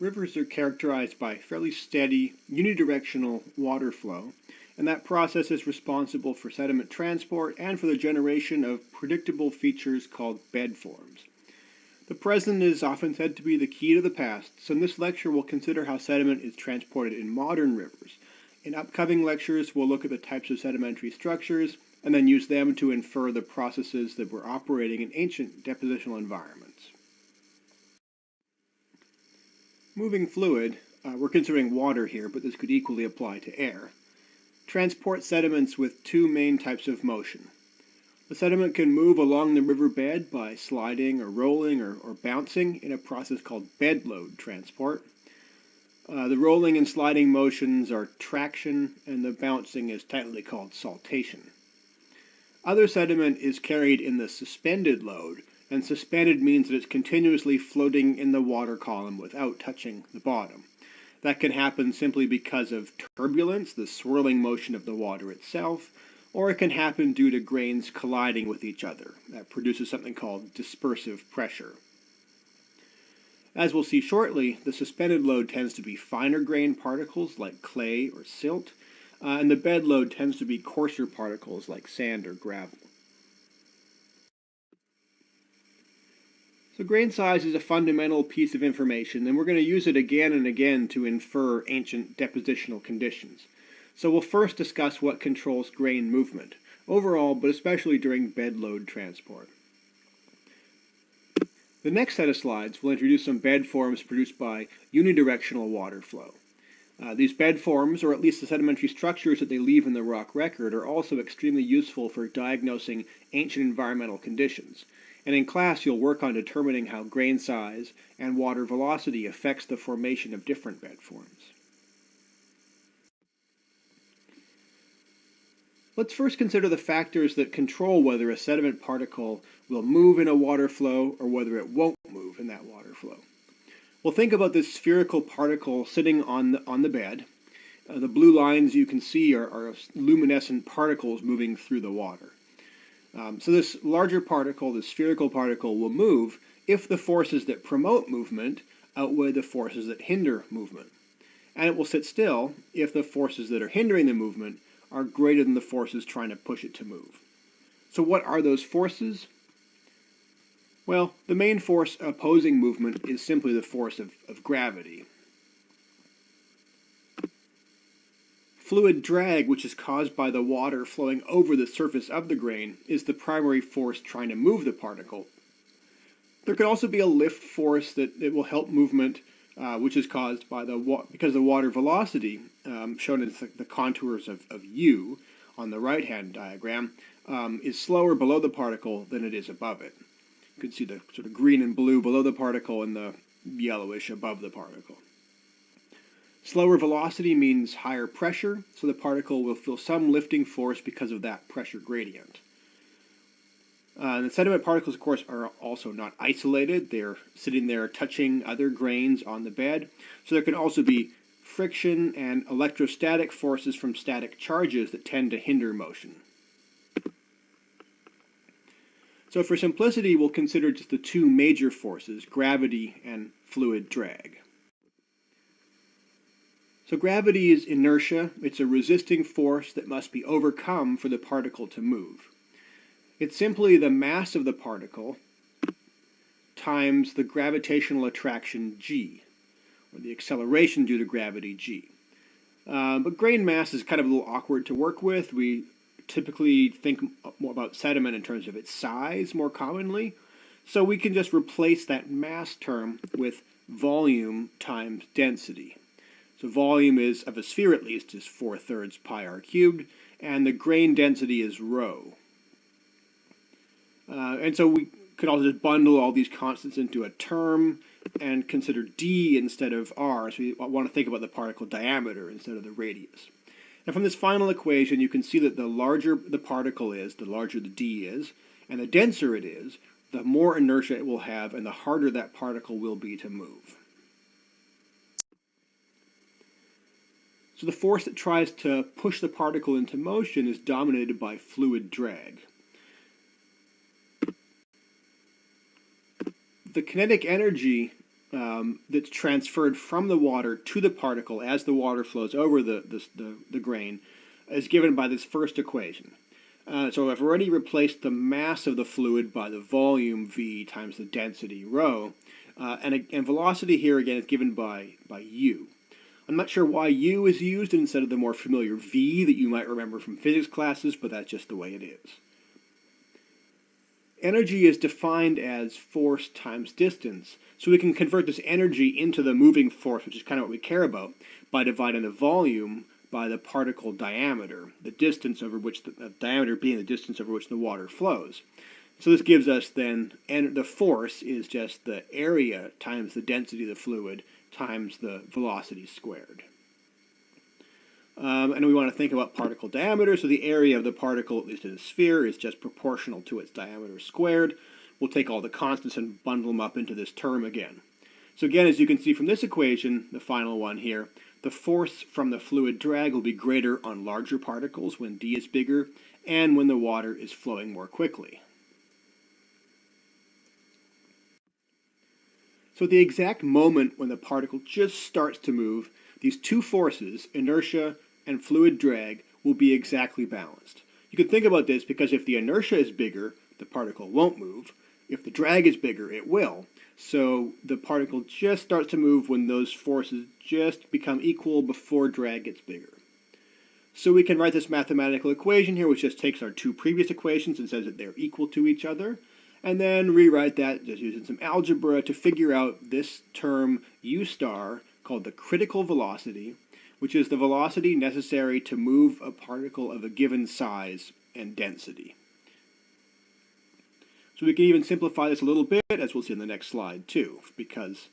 Rivers are characterized by fairly steady, unidirectional water flow, and that process is responsible for sediment transport and for the generation of predictable features called bed forms. The present is often said to be the key to the past, so in this lecture we'll consider how sediment is transported in modern rivers. In upcoming lectures, we'll look at the types of sedimentary structures and then use them to infer the processes that were operating in ancient depositional environments. Moving fluid, we're considering water here, but this could equally apply to air, transport sediments with two main types of motion. The sediment can move along the riverbed by sliding or rolling or bouncing in a process called bed load transport. The rolling and sliding motions are traction, and the bouncing is technically called saltation. Other sediment is carried in the suspended load, and suspended means that it's continuously floating in the water column without touching the bottom. That can happen simply because of turbulence, the swirling motion of the water itself, or it can happen due to grains colliding with each other. That produces something called dispersive pressure. As we'll see shortly, the suspended load tends to be finer grain particles like clay or silt, and the bed load tends to be coarser particles like sand or gravel. So grain size is a fundamental piece of information, and we're going to use it again and again to infer ancient depositional conditions. So we'll first discuss what controls grain movement, overall, but especially during bed load transport. The next set of slides will introduce some bed forms produced by unidirectional water flow. These bed forms, or at least the sedimentary structures that they leave in the rock record, are also extremely useful for diagnosing ancient environmental conditions. And in class, you'll work on determining how grain size and water velocity affects the formation of different bed forms. Let's first consider the factors that control whether a sediment particle will move in a water flow or whether it won't move in that water flow. We'll think about this spherical particle sitting on the bed. The blue lines you can see are luminescent particles moving through the water. So this larger particle, the spherical particle, will move if the forces that promote movement outweigh the forces that hinder movement. And it will sit still if the forces that are hindering the movement are greater than the forces trying to push it to move. So what are those forces? Well, the main force opposing movement is simply the force of gravity. Fluid drag, which is caused by the water flowing over the surface of the grain, is the primary force trying to move the particle. There could also be a lift force that will help movement, which is caused by because the water velocity, shown in the contours of U on the right-hand diagram, is slower below the particle than it is above it. You can see the sort of green and blue below the particle and the yellowish above the particle. Slower velocity means higher pressure, so the particle will feel some lifting force because of that pressure gradient. The sediment particles, of course, are also not isolated. They're sitting there touching other grains on the bed. So there can also be friction and electrostatic forces from static charges that tend to hinder motion. So for simplicity, we'll consider just the two major forces, gravity and fluid drag. So gravity is inertia. It's a resisting force that must be overcome for the particle to move. It's simply the mass of the particle times the gravitational attraction g, or the acceleration due to gravity g. But grain mass is kind of a little awkward to work with. We typically think more about sediment in terms of its size more commonly. So we can just replace that mass term with volume times density. So volume is, of a sphere at least, is 4/3 pi r cubed, and the grain density is rho. And so we could also just bundle all these constants into a term and consider d instead of r. So we want to think about the particle diameter instead of the radius. And from this final equation, you can see that the larger the particle is, the larger the d is, and the denser it is, the more inertia it will have, and the harder that particle will be to move. So the force that tries to push the particle into motion is dominated by fluid drag. The kinetic energy that's transferred from the water to the particle as the water flows over the grain is given by this first equation. So I've already replaced the mass of the fluid by the volume v times the density rho, and velocity here again is given by u. I'm not sure why u is used instead of the more familiar v that you might remember from physics classes, but that's just the way it is. Energy is defined as force times distance, so we can convert this energy into the moving force, which is kind of what we care about, by dividing the volume by the particle diameter, the distance over which the diameter being the distance over which the water flows. So this gives us then, and the force is just the area times the density of the fluid times the velocity squared. And we want to think about particle diameter, so the area of the particle, at least in a sphere, is just proportional to its diameter squared. We'll take all the constants and bundle them up into this term again. So again, as you can see from this equation, the final one here, the force from the fluid drag will be greater on larger particles when d is bigger, and when the water is flowing more quickly. So at the exact moment when the particle just starts to move, these two forces, inertia and fluid drag, will be exactly balanced. You can think about this because if the inertia is bigger, the particle won't move. If the drag is bigger, it will. So the particle just starts to move when those forces just become equal before drag gets bigger. So we can write this mathematical equation here, which just takes our two previous equations and says that they're equal to each other, and then rewrite that just using some algebra to figure out this term u star called the critical velocity, which is the velocity necessary to move a particle of a given size and density. So we can even simplify this a little bit, as we'll see in the next slide too, because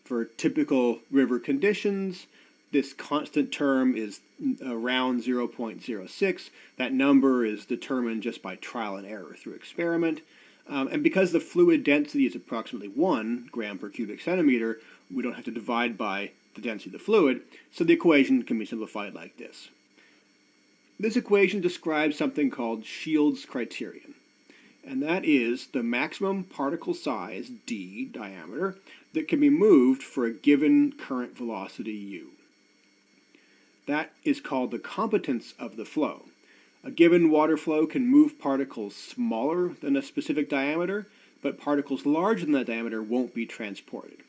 for typical river conditions, this constant term is around 0.06. That number is determined just by trial and error through experiment. And because the fluid density is approximately 1 gram per cubic centimeter, we don't have to divide by the density of the fluid, so the equation can be simplified like this. This equation describes something called Shield's criterion, and that is the maximum particle size, d, diameter, that can be moved for a given current velocity, u. That is called the competence of the flow. A given water flow can move particles smaller than a specific diameter, but particles larger than that diameter won't be transported.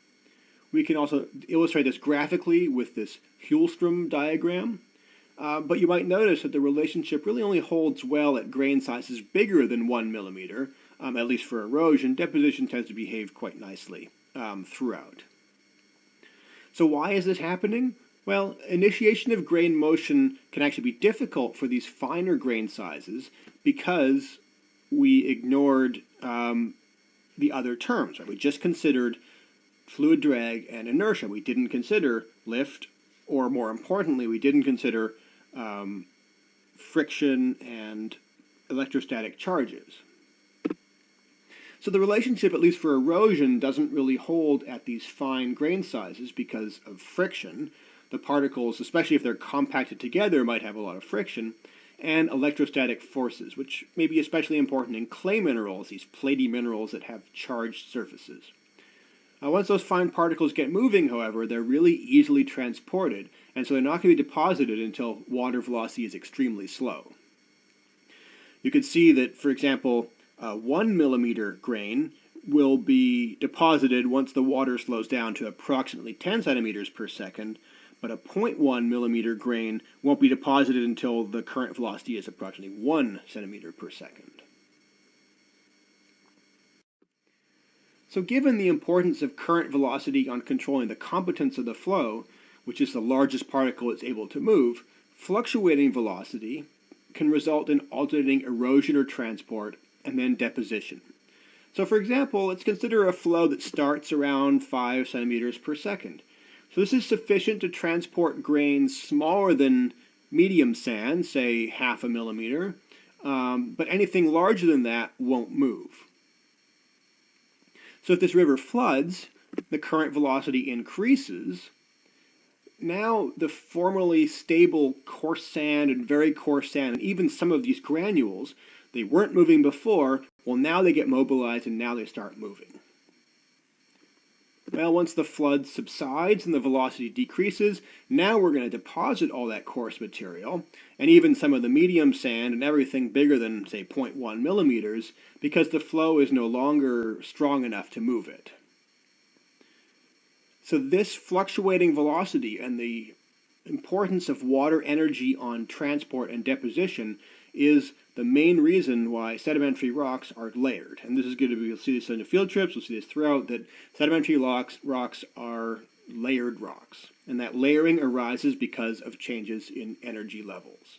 We can also illustrate this graphically with this Hjulström diagram, but you might notice that the relationship really only holds well at grain sizes bigger than 1 millimeter, at least for erosion. Deposition tends to behave quite nicely throughout. So why is this happening? Well, initiation of grain motion can actually be difficult for these finer grain sizes because we ignored the other terms. Right? We just considered fluid drag and inertia. We didn't consider lift, or more importantly, we didn't consider friction and electrostatic charges. So the relationship, at least for erosion, doesn't really hold at these fine grain sizes because of friction. The particles, especially if they're compacted together, might have a lot of friction, and electrostatic forces, which may be especially important in clay minerals, these platy minerals that have charged surfaces. Once those fine particles get moving, however, they're really easily transported, and so they're not going to be deposited until water velocity is extremely slow. You can see that, for example, a 1 millimeter grain will be deposited once the water slows down to approximately 10 centimeters per second, but a 0.1 millimeter grain won't be deposited until the current velocity is approximately 1 centimeter per second. So given the importance of current velocity on controlling the competence of the flow, which is the largest particle it's able to move, fluctuating velocity can result in alternating erosion or transport and then deposition. So for example, let's consider a flow that starts around 5 centimeters per second. So this is sufficient to transport grains smaller than medium sand, say half a millimeter, but anything larger than that won't move. So if this river floods, the current velocity increases. Now the formerly stable coarse sand and very coarse sand, and even some of these granules, they weren't moving before, well now they get mobilized and now they start moving. Well, once the flood subsides and the velocity decreases, now we're going to deposit all that coarse material, and even some of the medium sand and everything bigger than, say, 0.1 millimeters, because the flow is no longer strong enough to move it. So this fluctuating velocity and the importance of water energy on transport and deposition is the main reason why sedimentary rocks are layered. And this is going to be, you'll see this in the field trips, we'll see this throughout, that sedimentary rocks are layered rocks. And that layering arises because of changes in energy levels.